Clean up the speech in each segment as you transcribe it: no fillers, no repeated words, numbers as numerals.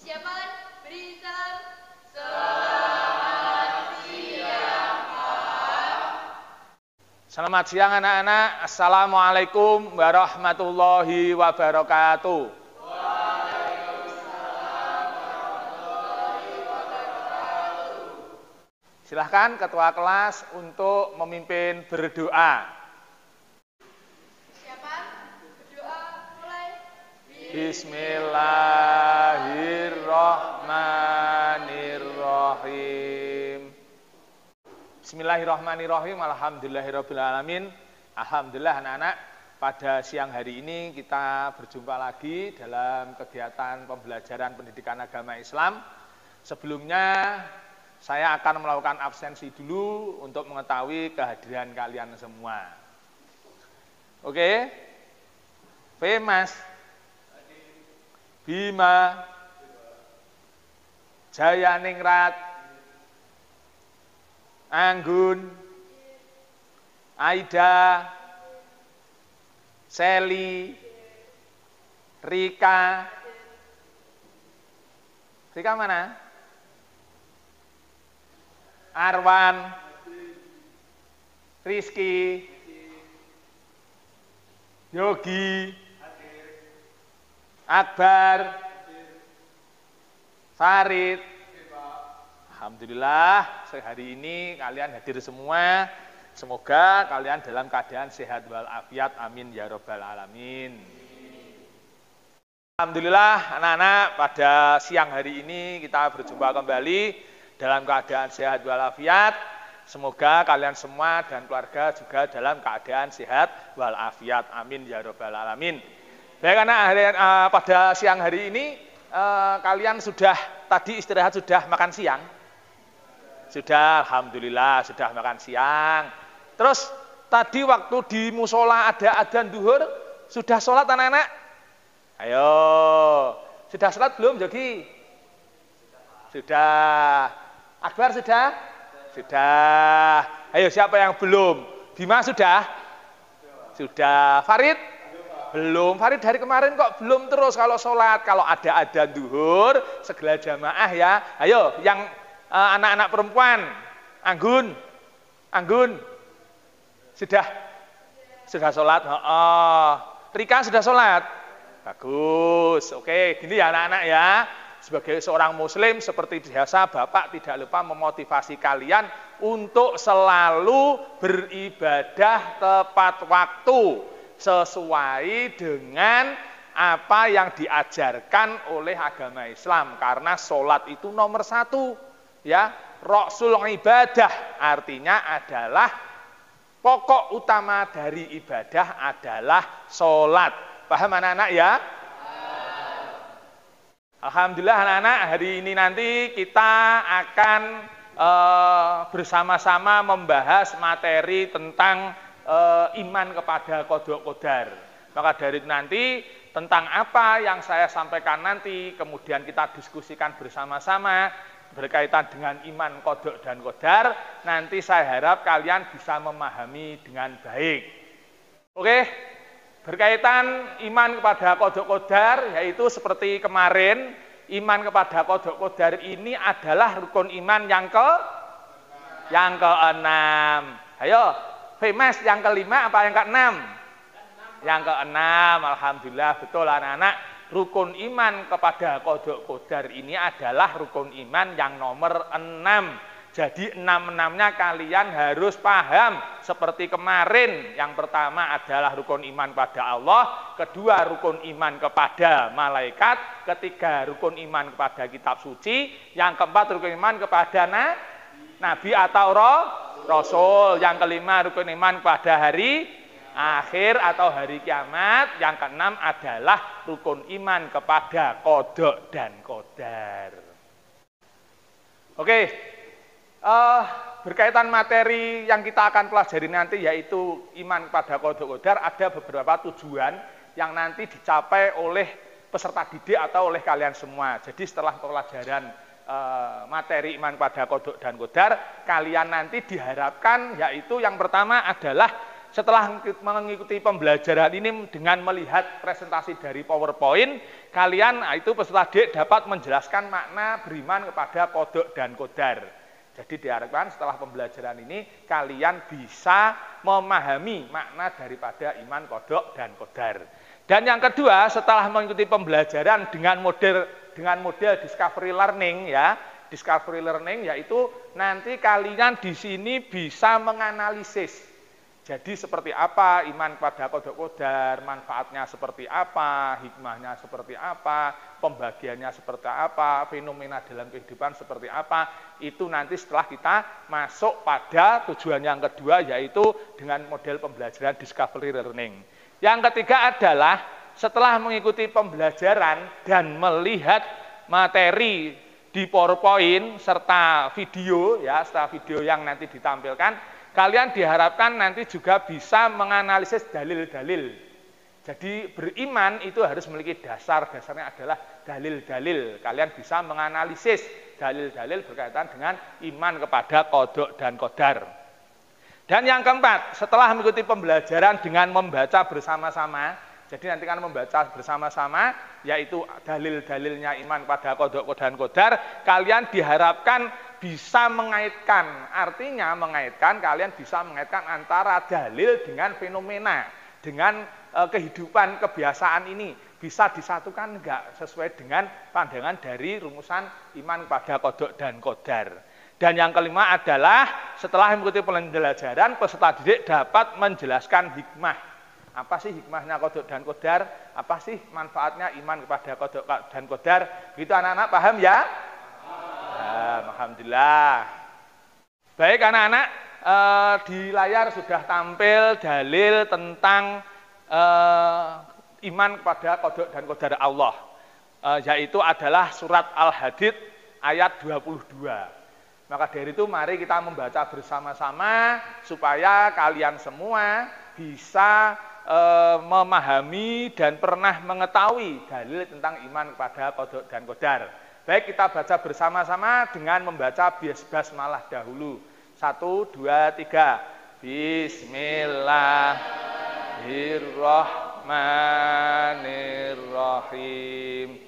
Siapa beri salam? Selamat siang, Pak. Selamat siang anak-anak. Assalamualaikum warahmatullahi wabarakatuh. Waalaikumsalam warahmatullahi wabarakatuh. Silahkan ketua kelas untuk memimpin berdoa. Siapa? Berdoa mulai. Bismillahirrahmanirrahim. Bismillahirrahmanirrahim. Alhamdulillahirrabbilalamin. Alhamdulillah anak-anak, pada siang hari ini kita berjumpa lagi dalam kegiatan pembelajaran pendidikan agama Islam. Sebelumnya saya akan melakukan absensi dulu untuk mengetahui kehadiran kalian semua. Oke? Mas, Bima, Jayaningrat, Anggun, Aida, Seli, Rika. Rika mana? Arwan, Rizky, Yogi, Akbar, Farid. Alhamdulillah, sehari ini kalian hadir semua. Semoga kalian dalam keadaan sehat walafiat. Amin ya robbal alamin. Alhamdulillah anak-anak, pada siang hari ini kita berjumpa kembali dalam keadaan sehat walafiat. Semoga kalian semua dan keluarga juga dalam keadaan sehat walafiat. Amin ya robbal alamin. Baik anak, pada siang hari ini kalian sudah tadi istirahat, sudah makan siang? Sudah, alhamdulillah sudah makan siang. Terus tadi waktu di musola ada adzan duhur, sudah sholat anak-anak? Ayo, sudah sholat belum Jogi? Sudah. Akbar sudah? Sudah. Ayo siapa yang belum? Bima sudah? Sudah. Farid? Belum. Farid dari kemarin kok belum terus kalau sholat. Kalau ada adzan duhur, segala jamaah ya. Ayo yang anak-anak perempuan. Anggun? Sudah sholat? Rika sudah sholat? Bagus. Oke, gini ya anak-anak ya. Sebagai seorang muslim seperti biasa, Bapak tidak lupa memotivasi kalian untuk selalu beribadah tepat waktu sesuai dengan apa yang diajarkan oleh agama Islam. Karena sholat itu nomor satu, ya. Rasul ibadah artinya adalah pokok utama dari ibadah adalah sholat. Paham anak-anak ya? Alhamdulillah anak-anak, hari ini nanti kita akan bersama-sama membahas materi tentang iman kepada qadha qadar. Maka dari itu nanti tentang apa yang saya sampaikan nanti, kemudian kita diskusikan bersama-sama berkaitan dengan iman qadha dan qadar. Nanti saya harap kalian bisa memahami dengan baik. Oke? Berkaitan iman kepada qadha qadar, yaitu seperti kemarin, iman kepada qadha qadar ini adalah rukun iman yang keenam. Ayo, Mas, yang kelima apa yang keenam? Yang keenam. Alhamdulillah, betul anak-anak. Rukun iman kepada qadha qadar ini adalah rukun iman yang nomor 6. Jadi 6-6-nya kalian harus paham. Seperti kemarin, yang pertama adalah rukun iman kepada Allah, kedua rukun iman kepada malaikat, ketiga rukun iman kepada kitab suci, yang keempat rukun iman kepada nabi atau rasul, yang kelima rukun iman kepada hari akhir atau hari kiamat, yang keenam adalah rukun iman kepada qadha dan qadar. Oke. Berkaitan materi yang kita akan pelajari nanti, yaitu iman kepada qadha qadar, ada beberapa tujuan yang nanti dicapai oleh peserta didik atau oleh kalian semua. Jadi setelah pelajaran materi iman kepada qadha dan qadar, kalian nanti diharapkan yaitu yang pertama adalah setelah mengikuti pembelajaran ini dengan melihat presentasi dari PowerPoint, kalian itu peserta didik dapat menjelaskan makna beriman kepada kodok dan kodar. Jadi diharapkan setelah pembelajaran ini kalian bisa memahami makna daripada iman, kodok, dan kodar. Dan yang kedua, setelah mengikuti pembelajaran dengan model discovery learning ya, discovery learning yaitu nanti kalian di sini bisa menganalisis. Jadi seperti apa iman pada kodok kodar, manfaatnya seperti apa, hikmahnya seperti apa, pembagiannya seperti apa, fenomena dalam kehidupan seperti apa, itu nanti setelah kita masuk pada tujuan yang kedua yaitu dengan model pembelajaran discovery learning. Yang ketiga adalah setelah mengikuti pembelajaran dan melihat materi di PowerPoint serta video ya, serta video yang nanti ditampilkan, kalian diharapkan nanti juga bisa menganalisis dalil-dalil. Jadi beriman itu harus memiliki dasarnya adalah dalil-dalil. Kalian bisa menganalisis dalil-dalil berkaitan dengan iman kepada kodok dan kodar. Dan yang keempat, setelah mengikuti pembelajaran dengan membaca bersama-sama, jadi nanti kan membaca bersama-sama, yaitu dalil-dalilnya iman pada kodok dan kodar, kalian diharapkan bisa mengaitkan, artinya mengaitkan, kalian bisa mengaitkan antara dalil dengan fenomena, dengan kehidupan, kebiasaan ini, bisa disatukan enggak sesuai dengan pandangan dari rumusan iman pada kodok dan kodar. Dan yang kelima adalah setelah mengikuti pembelajaran, peserta didik dapat menjelaskan hikmah. Apa sih hikmahnya kodok dan kodar? Apa sih manfaatnya iman kepada kodok dan kodar? Begitu anak-anak paham ya? Alhamdulillah. Baik anak-anak, di layar sudah tampil dalil tentang iman kepada kodok dan kodar Allah, yaitu adalah surat Al-Hadid ayat 22. Maka dari itu mari kita membaca bersama-sama supaya kalian semua bisa memahami dan pernah mengetahui dalil tentang iman kepada kodok dan kodar. Baik, kita baca bersama-sama dengan membaca basmalah dahulu. 1, 2, 3. Bismillahirrahmanirrahim.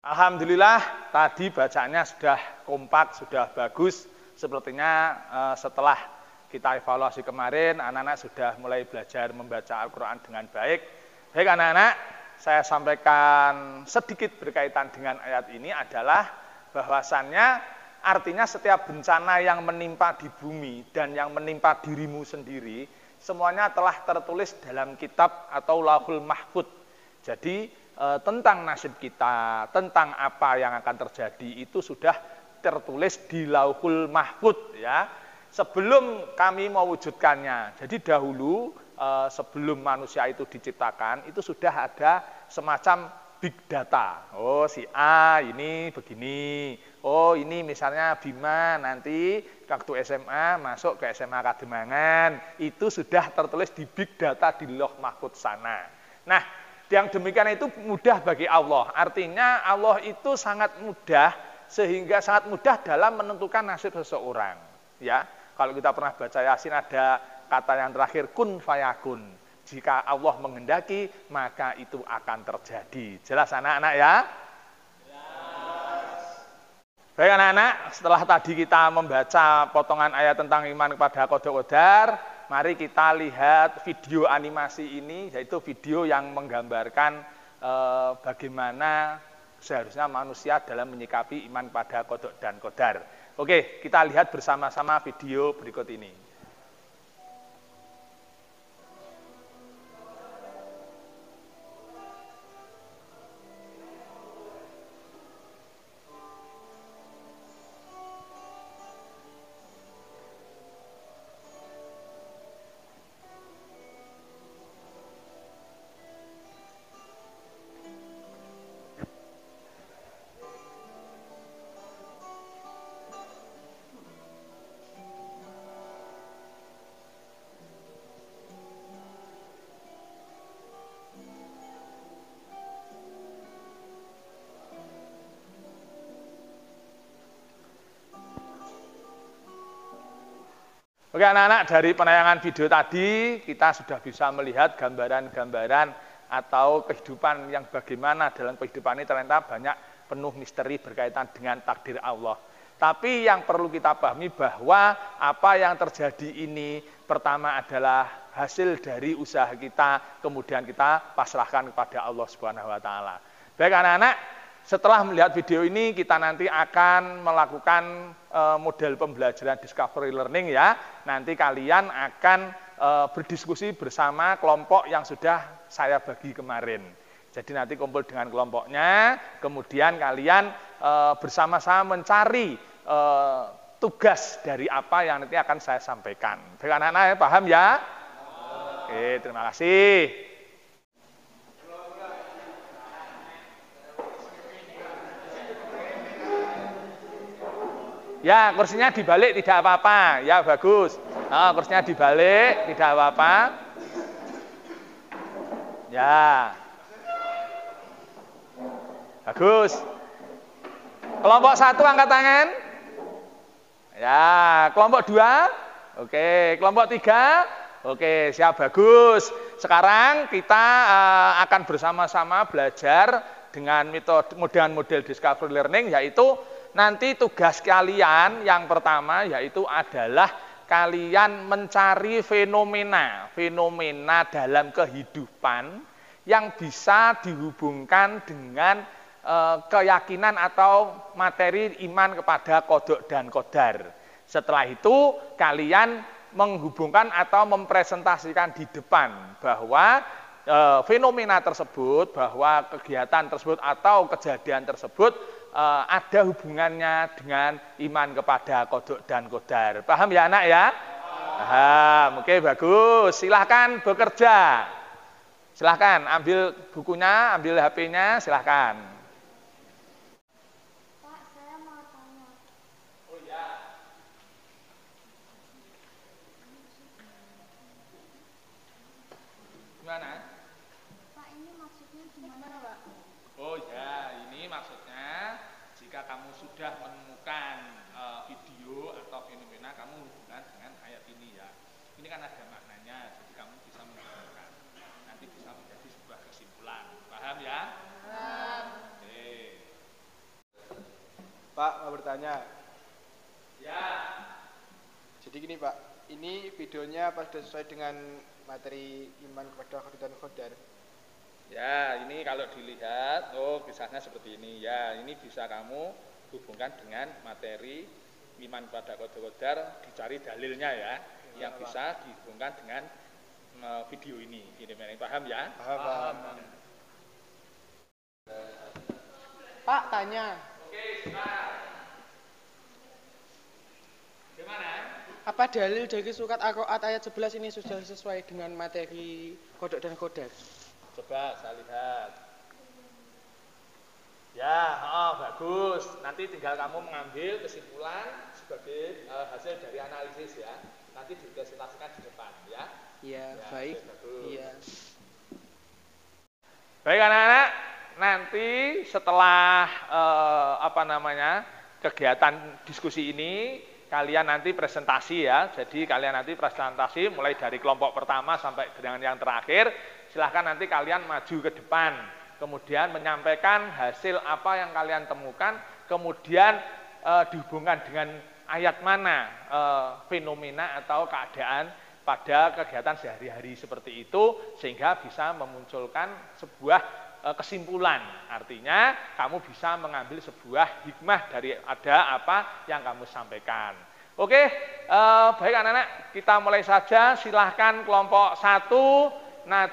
Alhamdulillah tadi bacaannya sudah kompak, sudah bagus. Sepertinya setelah kita evaluasi kemarin, anak-anak sudah mulai belajar membaca Al-Quran dengan baik. Baik anak-anak, saya sampaikan sedikit berkaitan dengan ayat ini adalah bahwasannya artinya setiap bencana yang menimpa di bumi dan yang menimpa dirimu sendiri, semuanya telah tertulis dalam kitab atau Lauhul Mahfudz. Jadi tentang nasib kita, tentang apa yang akan terjadi itu sudah tertulis di Lauhul Mahfudz ya. Sebelum kami mewujudkannya. Jadi dahulu sebelum manusia itu diciptakan itu sudah ada semacam big data. Oh si A ini begini. Oh ini misalnya Bima nanti waktu SMA masuk ke SMA Kademangan. Itu sudah tertulis di big data di Lauh Mahfudz sana. Nah, yang demikian itu mudah bagi Allah. Artinya Allah itu sangat mudah sehingga sangat mudah dalam menentukan nasib seseorang. Ya, kalau kita pernah baca Yasin ada kata yang terakhir kun fayakun. Jika Allah menghendaki maka itu akan terjadi. Jelas anak-anak ya? Jelas. Baik anak-anak, setelah tadi kita membaca potongan ayat tentang iman kepada kodok kodar, mari kita lihat video animasi ini, yaitu video yang menggambarkan bagaimana seharusnya manusia dalam menyikapi iman pada kodok dan kodar. Oke, kita lihat bersama-sama video berikut ini. Oke anak-anak, dari penayangan video tadi kita sudah bisa melihat gambaran-gambaran atau kehidupan yang bagaimana dalam kehidupan ini ternyata banyak penuh misteri berkaitan dengan takdir Allah. Tapi yang perlu kita pahami bahwa apa yang terjadi ini pertama adalah hasil dari usaha kita, kemudian kita pasrahkan kepada Allah Subhanahu wa taala. Baik anak-anak, setelah melihat video ini, kita nanti akan melakukan model pembelajaran discovery learning ya. Nanti kalian akan berdiskusi bersama kelompok yang sudah saya bagi kemarin. Jadi nanti kumpul dengan kelompoknya, kemudian kalian bersama-sama mencari tugas dari apa yang nanti akan saya sampaikan. Baik anak-anak ya, paham ya? Oke, terima kasih. Ya, kursinya dibalik tidak apa-apa. Ya, bagus. Nah, kursinya dibalik tidak apa-apa. Ya. Bagus. Kelompok 1 angkat tangan. Ya, kelompok 2. Oke, kelompok 3. Oke, siap, bagus. Sekarang kita akan bersama-sama belajar dengan model discovery learning, yaitu nanti tugas kalian yang pertama yaitu adalah kalian mencari fenomena dalam kehidupan yang bisa dihubungkan dengan keyakinan atau materi iman kepada qada dan qadar. Setelah itu kalian menghubungkan atau mempresentasikan di depan bahwa fenomena tersebut, bahwa kegiatan tersebut atau kejadian tersebut ada hubungannya dengan iman kepada qada dan qadar. Paham ya anak ya? Paham. Oke, bagus. Silahkan bekerja. Silahkan ambil bukunya, ambil HP-nya, silahkan. Pak, saya mau tanya. Oh ya. Gimana? Pak, ini maksudnya gimana, Pak? Oh ya, ini maksudnya jika kamu sudah menemukan video atau fenomena, kamu hubungkan dengan ayat ini ya. Ini kan ada maknanya, jadi kamu bisa menghubungkan. Nanti bisa menjadi sebuah kesimpulan. Paham ya? Paham. Oke. Pak, mau bertanya. Ya. Jadi gini Pak, ini videonya apa sudah sesuai dengan materi iman kepada qada dan qadar? Ya, ini kalau dilihat, oh kisahnya seperti ini. Ya, ini bisa kamu hubungkan dengan materi iman pada qada qadar, dicari dalilnya ya, yang bisa dihubungkan dengan video ini. Ini paham ya? Paham. Pak, tanya. Oke, silakan. Gimana? Apa dalil dari surat Ar-Ra'd ayat 11 ini sudah sesuai dengan materi qada dan qadar? Coba saya lihat. Ya, bagus. Nanti tinggal kamu mengambil kesimpulan sebagai hasil dari analisis ya. Nanti dipresentasikan di depan ya. Iya, Ya, baik. bagus. Iya. Baik anak-anak, nanti setelah kegiatan diskusi ini, kalian nanti presentasi ya. Jadi kalian nanti presentasi mulai dari kelompok pertama sampai dengan yang terakhir. Silahkan nanti kalian maju ke depan, kemudian menyampaikan hasil apa yang kalian temukan, kemudian dihubungkan dengan ayat mana fenomena atau keadaan pada kegiatan sehari-hari seperti itu, sehingga bisa memunculkan sebuah kesimpulan. Artinya kamu bisa mengambil sebuah hikmah dari ada apa yang kamu sampaikan. Oke, baik anak-anak, kita mulai saja. Silahkan kelompok 1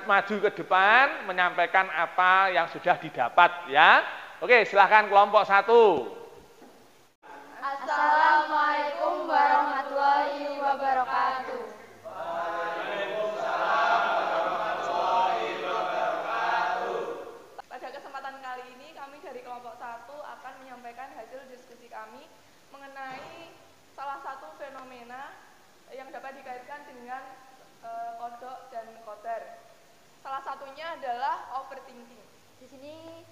maju ke depan menyampaikan apa yang sudah didapat ya. Oke, silahkan kelompok 1. Assalamualaikum warahmatullahi wabarakatuh. Pada kesempatan kali ini kami dari kelompok 1 akan menyampaikan hasil diskusi kami mengenai salah satu fenomena yang dapat dikaitkan dengan qada dan qadar. Salah satunya adalah overthinking. Di sini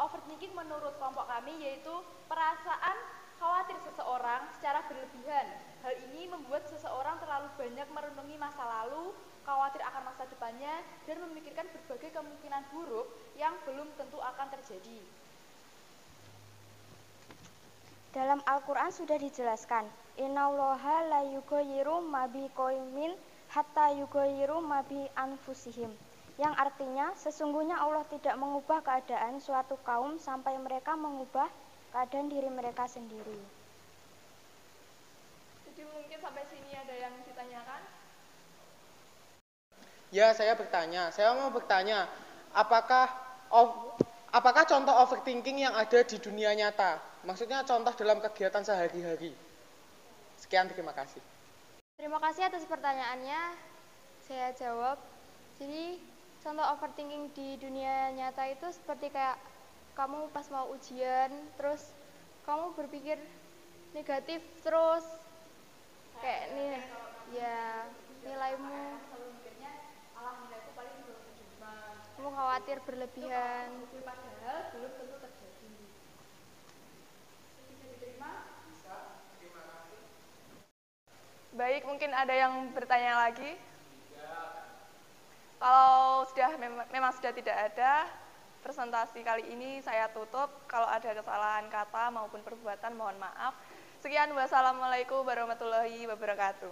overthinking menurut kelompok kami yaitu perasaan khawatir seseorang secara berlebihan. Hal ini membuat seseorang terlalu banyak merenungi masa lalu, khawatir akan masa depannya, dan memikirkan berbagai kemungkinan buruk yang belum tentu akan terjadi. Dalam Al-Quran sudah dijelaskan, Innallaha la yughayyiru ma biqaumin hatta yughayyiru ma bi anfusihim. Yang artinya, sesungguhnya Allah tidak mengubah keadaan suatu kaum sampai mereka mengubah keadaan diri mereka sendiri. Jadi mungkin sampai sini ada yang ditanyakan? Ya, saya mau bertanya, apakah contoh overthinking yang ada di dunia nyata? Maksudnya contoh dalam kegiatan sehari-hari. Sekian, terima kasih. Terima kasih atas pertanyaannya. Saya jawab. Jadi, contoh overthinking di dunia nyata itu seperti kayak kamu pas mau ujian, terus kamu berpikir negatif terus. Kayak nih, ya nilaimu. Kamu khawatir berlebihan. Padahal belum tentu terjadi. Baik, mungkin ada yang bertanya lagi? Kalau memang sudah tidak ada, presentasi kali ini saya tutup. Kalau ada kesalahan kata maupun perbuatan, mohon maaf. Sekian, wassalamualaikum warahmatullahi wabarakatuh.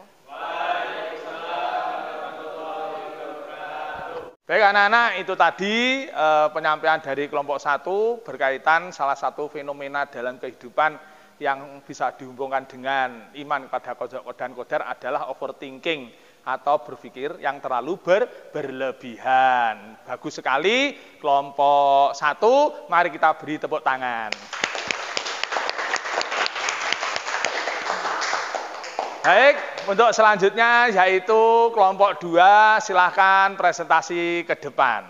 Baik anak-anak, itu tadi penyampaian dari kelompok 1 berkaitan salah satu fenomena dalam kehidupan yang bisa dihubungkan dengan iman kepada qada dan qadar adalah overthinking atau berpikir yang terlalu berlebihan. Bagus sekali kelompok 1, mari kita beri tepuk tangan. Baik, untuk selanjutnya yaitu kelompok 2, silahkan presentasi ke depan.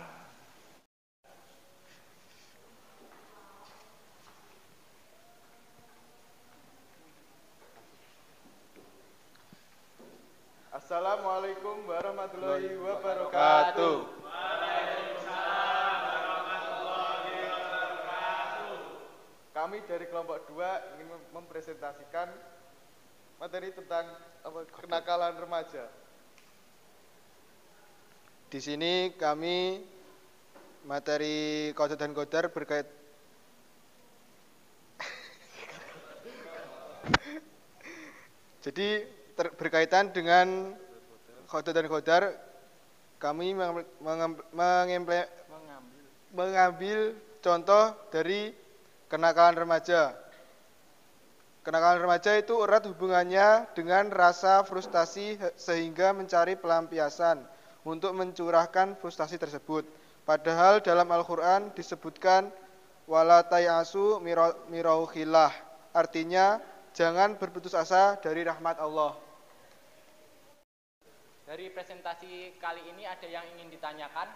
Assalamualaikum warahmatullahi wabarakatuh. Kami dari kelompok 2 ingin mempresentasikan materi tentang kenakalan remaja. Di sini kami materi qada dan qadar berkaitan dengan qada dan qadar, kami mengambil contoh dari kenakalan remaja. Kenakalan remaja itu erat hubungannya dengan rasa frustasi sehingga mencari pelampiasan untuk mencurahkan frustasi tersebut. Padahal dalam Al-Quran disebutkan wala tayasu miraukhillah, artinya jangan berputus asa dari rahmat Allah. Dari presentasi kali ini ada yang ingin ditanyakan?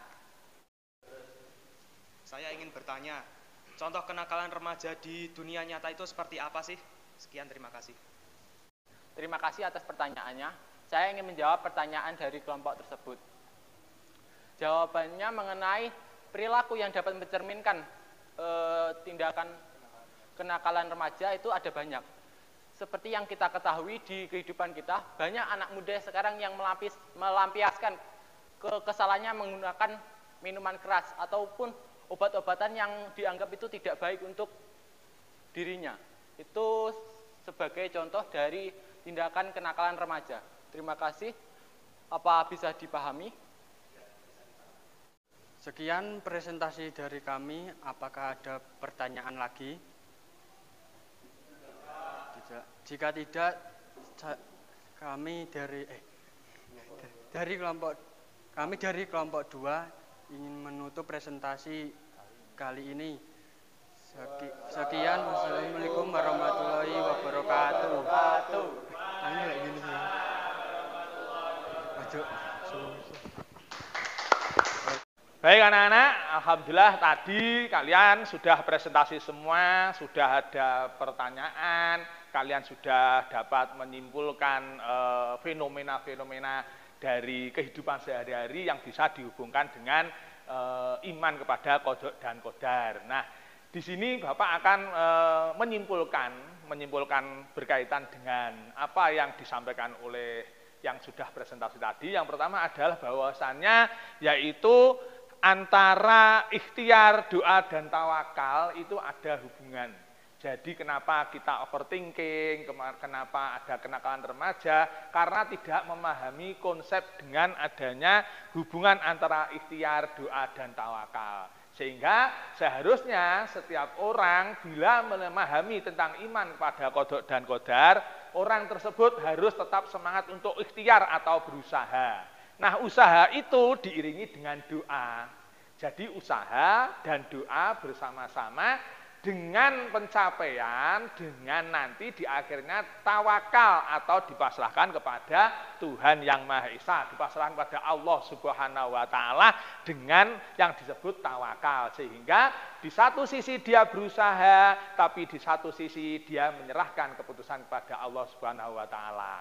Saya ingin bertanya, contoh kenakalan remaja di dunia nyata itu seperti apa sih? Sekian, terima kasih. Terima kasih atas pertanyaannya. Saya ingin menjawab pertanyaan dari kelompok tersebut. Jawabannya mengenai perilaku yang dapat mencerminkan tindakan kenakalan remaja itu ada banyak. Seperti yang kita ketahui di kehidupan kita, banyak anak muda sekarang yang melampiaskan kesalahannya menggunakan minuman keras ataupun obat-obatan yang dianggap itu tidak baik untuk dirinya. Itu sebagai contoh dari tindakan kenakalan remaja. Terima kasih. Apa bisa dipahami? Sekian presentasi dari kami. Apakah ada pertanyaan lagi? Tidak. Jika tidak, kami dari kelompok 2 ingin menutup presentasi kali ini. Sekian, wassalamualaikum warahmatullahi wabarakatuh. Baik anak-anak, alhamdulillah tadi kalian sudah presentasi semua, sudah ada pertanyaan, kalian sudah dapat menyimpulkan fenomena-fenomena dari kehidupan sehari-hari yang bisa dihubungkan dengan iman kepada qada dan qadar. Nah, di sini Bapak akan menyimpulkan berkaitan dengan apa yang disampaikan oleh yang sudah presentasi tadi. Yang pertama adalah bahwasannya yaitu antara ikhtiar, doa, dan tawakal itu ada hubungan. Jadi kenapa kita overthinking, kenapa ada kenakalan remaja, karena tidak memahami konsep dengan adanya hubungan antara ikhtiar, doa, dan tawakal. Sehingga seharusnya setiap orang bila memahami tentang iman kepada qada dan qadar, orang tersebut harus tetap semangat untuk ikhtiar atau berusaha. Nah, usaha itu diiringi dengan doa. Jadi usaha dan doa bersama-sama dengan pencapaian, dengan nanti di akhirnya tawakal atau dipasrahkan kepada Tuhan Yang Maha Esa, dipasrahkan kepada Allah Subhanahu wa Ta'ala dengan yang disebut tawakal. Sehingga di satu sisi dia berusaha, tapi di satu sisi dia menyerahkan keputusan kepada Allah Subhanahu wa Ta'ala.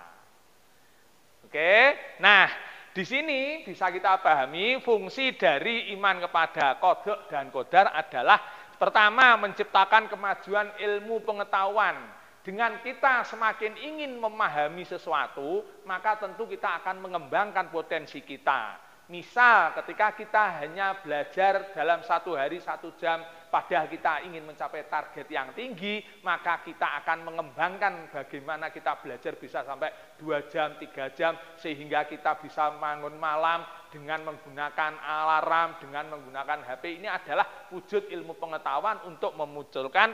Oke, nah di sini bisa kita pahami fungsi dari iman kepada qada dan qadar adalah pertama, menciptakan kemajuan ilmu pengetahuan. Dengan kita semakin ingin memahami sesuatu, maka tentu kita akan mengembangkan potensi kita. Misal ketika kita hanya belajar dalam 1 hari 1 jam, padahal kita ingin mencapai target yang tinggi, maka kita akan mengembangkan bagaimana kita belajar bisa sampai 2 jam, 3 jam, sehingga kita bisa bangun malam dengan menggunakan alarm, dengan menggunakan HP. Ini adalah wujud ilmu pengetahuan untuk memunculkan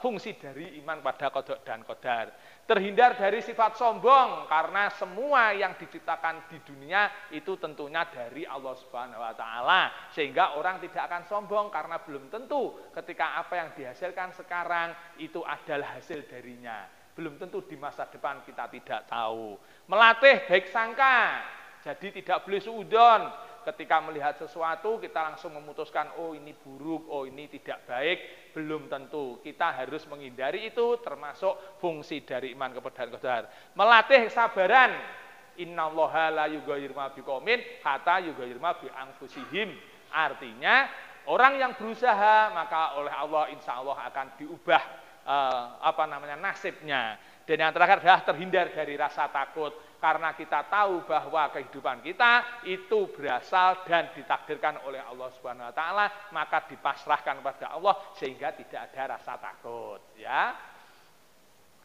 fungsi dari iman pada qada dan qadar. Terhindar dari sifat sombong, karena semua yang diciptakan di dunia itu tentunya dari Allah Subhanahu wa Ta'ala. Sehingga orang tidak akan sombong karena belum tentu ketika apa yang dihasilkan sekarang itu adalah hasil darinya. Belum tentu di masa depan kita tidak tahu. Melatih baik sangka. Jadi tidak boleh suudzon. Ketika melihat sesuatu kita langsung memutuskan, oh ini buruk, oh ini tidak baik. Belum tentu. Kita harus menghindari itu, termasuk fungsi dari iman kepada qadar. Melatih kesabaran. Innallaha la yughayyiru ma biqaumin hatta yughayyiru ma bi anfusihim. Artinya orang yang berusaha maka oleh Allah insya Allah akan diubah nasibnya. Dan yang terakhir adalah terhindar dari rasa takut, karena kita tahu bahwa kehidupan kita itu berasal dan ditakdirkan oleh Allah Subhanahu wa Ta'ala, maka dipasrahkan kepada Allah sehingga tidak ada rasa takut, ya.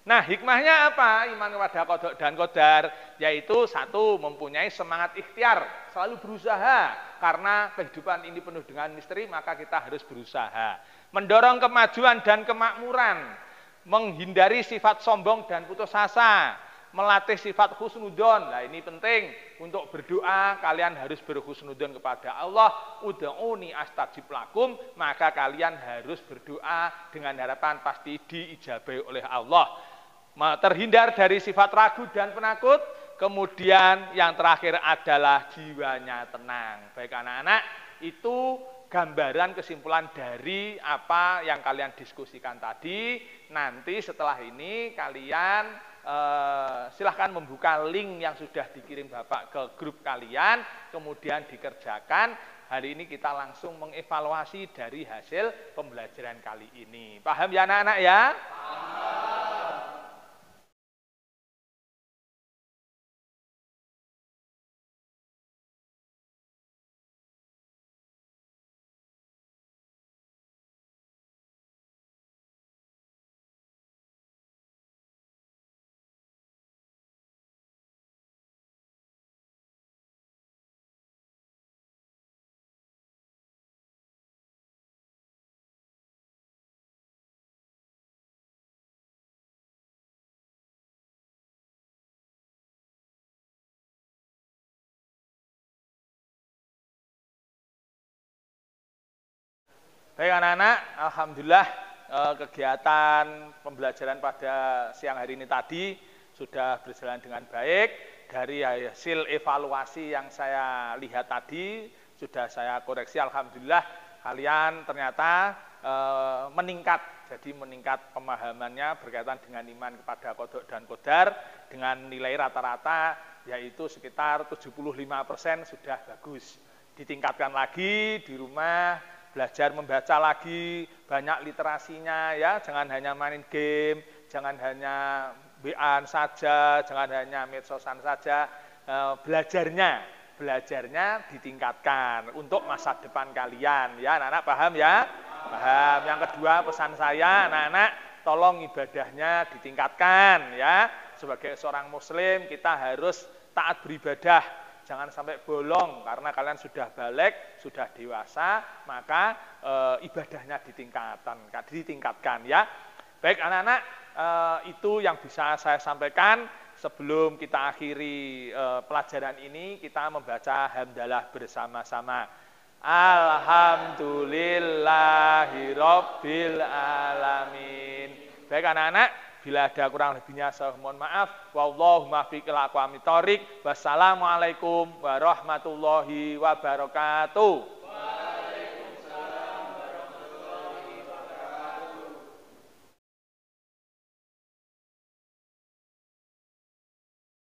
Nah, hikmahnya apa iman kepada qada dan qadar? Yaitu satu, mempunyai semangat ikhtiar, selalu berusaha, karena kehidupan ini penuh dengan misteri, maka kita harus berusaha. Mendorong kemajuan dan kemakmuran, menghindari sifat sombong dan putus asa, melatih sifat husnudzon. Nah, ini penting untuk berdoa, kalian harus berhusnudzon kepada Allah. Ud'uni astajib lakum, maka kalian harus berdoa dengan harapan pasti diijabahi oleh Allah. Terhindar dari sifat ragu dan penakut. Kemudian yang terakhir adalah jiwanya tenang. Baik anak-anak, itu gambaran kesimpulan dari apa yang kalian diskusikan tadi. Nanti setelah ini kalian silahkan membuka link yang sudah dikirim Bapak ke grup kalian, kemudian dikerjakan. Hari ini kita langsung mengevaluasi dari hasil pembelajaran kali ini. Paham ya anak-anak ya? Paham. Baik anak-anak, alhamdulillah kegiatan pembelajaran pada siang hari ini tadi sudah berjalan dengan baik. Dari hasil evaluasi yang saya lihat tadi, sudah saya koreksi, alhamdulillah kalian ternyata meningkat. Jadi meningkat pemahamannya berkaitan dengan iman kepada qada dan qadar dengan nilai rata-rata yaitu sekitar 75% sudah bagus. Ditingkatkan lagi di rumah, belajar membaca lagi, banyak literasinya ya, jangan hanya main game, jangan hanya WA-an saja, jangan hanya medsosan saja, belajarnya ditingkatkan untuk masa depan kalian ya anak-anak, paham ya? Paham. Yang kedua pesan saya anak-anak, tolong ibadahnya ditingkatkan ya. Sebagai seorang muslim kita harus taat beribadah, jangan sampai bolong karena kalian sudah balik, sudah dewasa, maka ibadahnya ditingkatkan ya. Baik anak-anak, itu yang bisa saya sampaikan. Sebelum kita akhiri pelajaran ini, kita membaca hamdalah bersama-sama. Alhamdulillahirabbil alamin. Baik anak-anak, bila ada kurang lebihnya saya mohon maaf. Wallahu muwaffiq ila aqwamit thoriq. Wassalamualaikum warahmatullahi wabarakatuh.